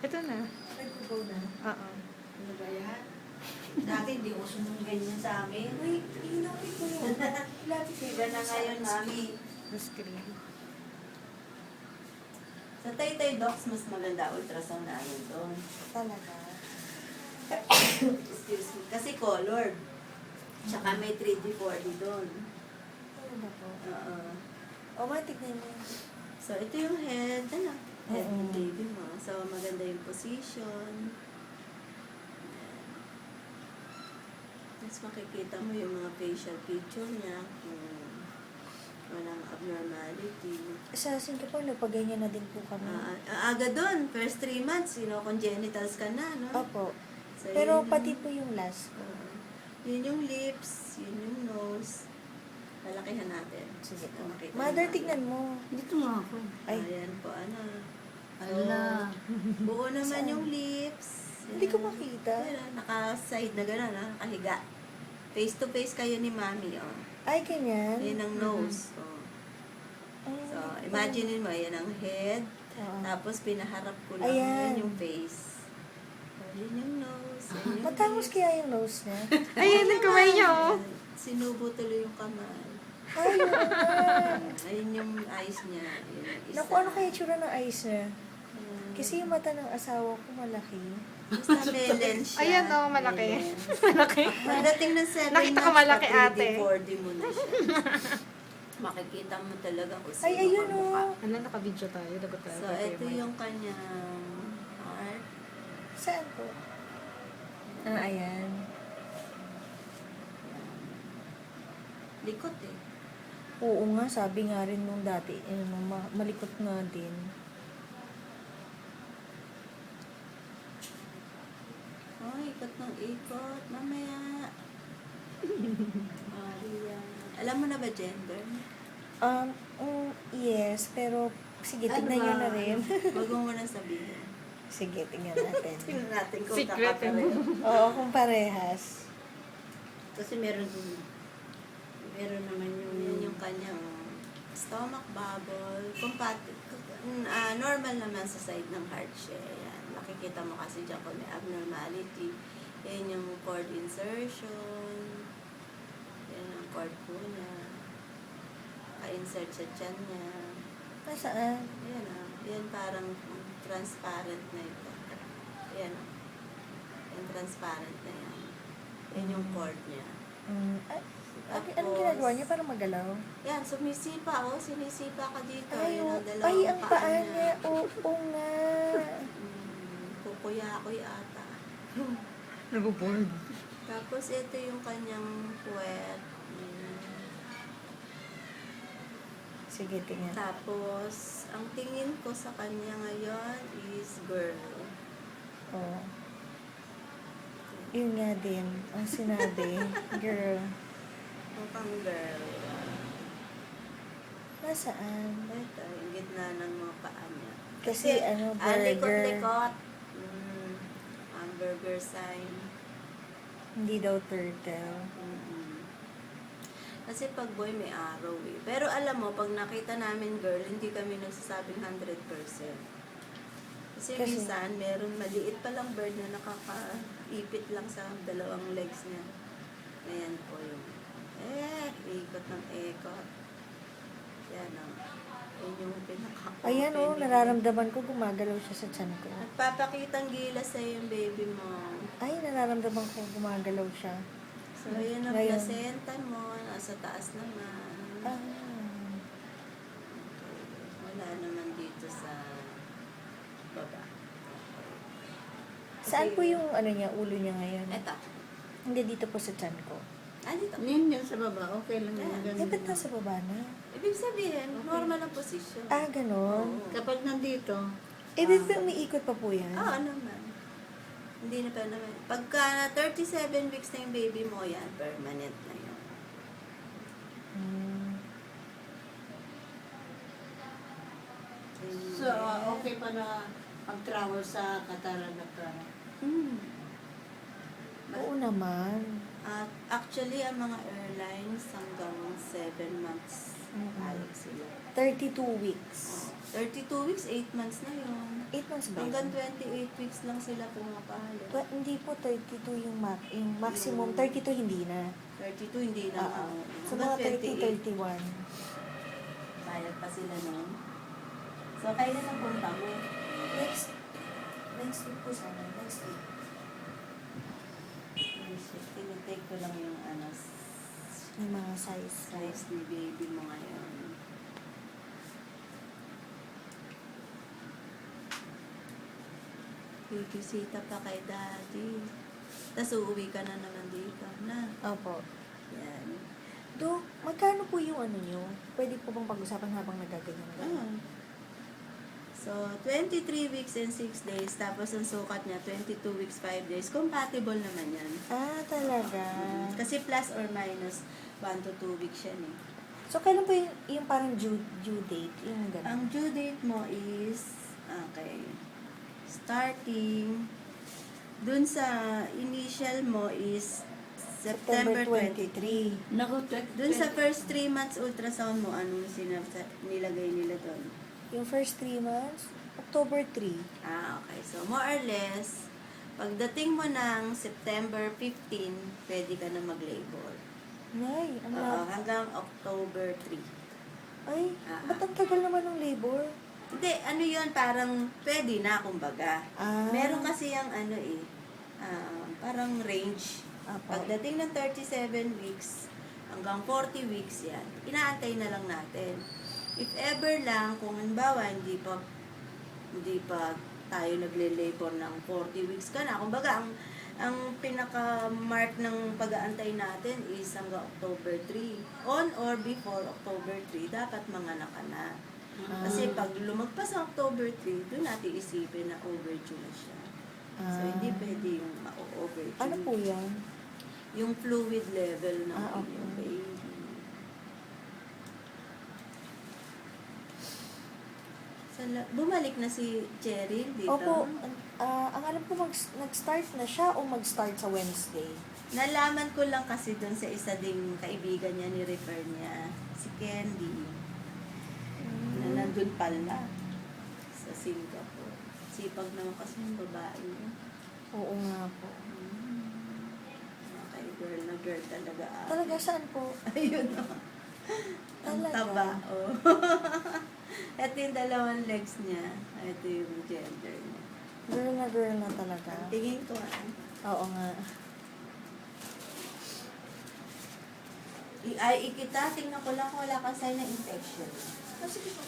Ito na. Nagkubaw na? Oo. Ano ba yan? Dati hindi ko sunong ganyan sa amin. Uy, inapit ko yun. Iba na ngayon, mami. Screen. Sa Taytay Docs, mas maganda ultrasound namin doon. Talaga. Excuse me. Kasi colored. Tsaka may 3D, 4D doon. Ano ba po? Oo. O, matignan mo. So, ito yung head. Ano? Head ng Oo. baby mo. So, maganda yung position. Ayan. Tapos makikita mo yung mga facial feature niya. Kung walang abnormality. Sa Singapore, napag-ganyan na din po kami. Aga doon. First 3 months, congenitals ka na, no? Opo. So, Pero yun pati yung- po yung last ko. yun yung lips, yun yung nose. Lalakihan natin. Sige po. Makita Mother, natin. tignan mo. Dito nga ako. Ay. Ayan po, ano. Ala. Buo naman Saan? yung lips. Hindi ko makita. Ayan, naka-side na gano'n, nakahiga. Face to face kayo ni mami, oh. Ay, ganyan. Yan ang nose. Oh. Ay, So, imagine mo, yan ang head. Oo. Tapos, pinaharap ko lang. Ayan. Yan yung face. So, yun yung nose. Yan yung Matangos lips. kaya yung nose niya? Ayun, ang kamay niya, oh. Sinubo tuloy yung kamay. Ay, oo nga. Ayun yung eyes niya. Yun yung isa. Naku, ano kaya tsura ng eyes niya? Ayan. Kasi yung mata ng asawa ko malaki. Basta may lens siya. Ayan, oh, malaki. May lens. Malaki. Pagdating ng 7 Nakita ko malaki, ate. 4D mo na siya. Makikita mo talaga kung sino Ay, ayun, kamukha. oh. Ano, naka-video tayo. Dapat tayo. So, ito yung kanyang heart. Saan po? Ah, ayan. Likot eh. Oo nga, sabi nga rin nung dati, malikot nga din. Oh, ikot ng ikot. Mamaya. Ayan. Alam mo na ba gender? Yes, pero sige, Ano tignan nyo ba? na rin. Huwag mo muna sabihin. Sige, tignan natin. Tingnan natin kung Secret, kakapareho. Oo, kung parehas. Kasi meron naman yung... Yan yung kanyang stomach bubble. Normal naman sa side ng heart siya. Yan. Nakikita mo kasi dyan kung may abnormality. Yan yung cord insertion. Yan ang cord po niya. Ka-insert sa tiyan niya. Nasaan? Yan yan parang transparent na ito. Yan yan transparent na yan. Yan yung cord niya. Anong ginagawa niya para magalaw? Yan, sumisipa, sinisipa ka dito. Ay, Yan ang dalawang ay, ang paa paa niya. Oo nga. Kukuya-kuy ata. Nag-board. Tapos, ito yung kanyang puwet. Sige, tingnan. Tapos, ang tingin ko sa kanya ngayon is girl. Oo. Yun nga din, ang sinabi. Girl. Mukhang girl. Nasaan? Ito, yung gitna ng mga paa niya. Kasi, burger. Likot-likot. Hamburger sign. Hindi daw turtle. Kasi pag boy may araw eh. Pero alam mo, pag nakita namin girl, hindi kami nagsasabing 100%. Kasi minsan, meron maliit palang bird na nakakaipit lang sa dalawang legs niya. Ayan po yung, ikot ng ikot. Yan o. Yan yung pinaka-open. Ayan nararamdaman ko gumagalaw siya sa tiyan ko. Nagpapakitang gilas sa'yo yung baby mo. Ay, nararamdaman ko gumagalaw siya. So, yan ang Ngayon. placenta mo. Nasa taas naman. Ah. Wala naman dito sa baba. Saan po yung niya, ulo niya ngayon? Eto. Hindi, dito po sa tiyan ko. Dito. Yan sa baba. Okay lang yan. Eh, ba't nasa baba na? Ibig sabihin, normal ang posisyon. Ganon. Oo. Kapag nandito, Ibig ba umiikot pa po yan? Oo naman. Hindi na pa naman. Pagka 37 weeks na yung baby mo, yan, permanent na yun. Hmm. so okay pa na mag-travel sa Catarata. Oo naman. At actually, ang mga airlines hanggang 7 months Ayos sila. 32 weeks. 32 weeks, 8 months na yun. 8 months ba? Hanggang 28 weeks lang sila pumapalo. Hindi po 32 yung, yung maximum. 32 hindi na. 32 hindi na. Sa mga 30, 31. Bayad pa sila noon. So, kailan ang punta mo? Next week po sana. Next week. Tinitake ko lang yung Yung mga size. size ni baby mo ngayon. Bibisita pa kay daddy. Tapos uuwi ka na naman dito na. Opo. Yan. Dok, magkano po yung ano nyo? Pwede po bang pag-usapan habang nagaganyan ka? So, 23 weeks and 6 days. Tapos ang sukat niya, 22 weeks, 5 days. Compatible naman yan. Talaga. Kasi plus or minus 1 to 2 weeks yan eh. So, kailan po yung parang due date? Yung gano'n? Ang due date mo is, okay, starting, dun sa initial mo is September 23. Naku, Dun sa first 3 months ultrasound mo, anong nilagay nila doon? Yung first 3 months, October 3. Okay. So, more or less, pagdating mo ng September 15, pwede ka na mag-labor. Nay, Hanggang October 3. Ay, ba't ang tagal naman ng labor? Hindi, ano yun, parang pwede na, kumbaga. Meron kasi yung parang range. Apo. Pagdating ng 37 weeks, hanggang 40 weeks yan, inaantay na lang natin. If ever lang, kung halimbawa, hindi pa tayo nagle-labor ng 40 weeks ka na, kumbaga, ang pinaka-mark ng pag-aantay natin is hanggang October 3. On or before October 3, dapat manganak ka na. Kasi pag lumagpas ang October 3, doon natin isipin na overdue na siya. So, hindi pwede yung ma-overdue. Ano po yan? Yung fluid level ng Okay. iyong baby. Bumalik na si Cheryl dito. Opo, ang alam ko nag-start na siya o mag-start sa Wednesday? Nalaman ko lang kasi doon sa isa ding kaibigan niya, ni-refer niya, si Candy, na nandun pala sa Singapore. Sipag naman kasi yung babae niya. Oo nga po. Okay, girl na girl talaga. Talaga, saan po? Ayun o. Ang Talaga? taba, oh. Ito yung dalawang legs niya. Ito yung gender niya. Girl na talaga. Tingin ko Oo nga. Ay, ikita. Tingnan ko lang kung wala kang sign ng infection. Sige po.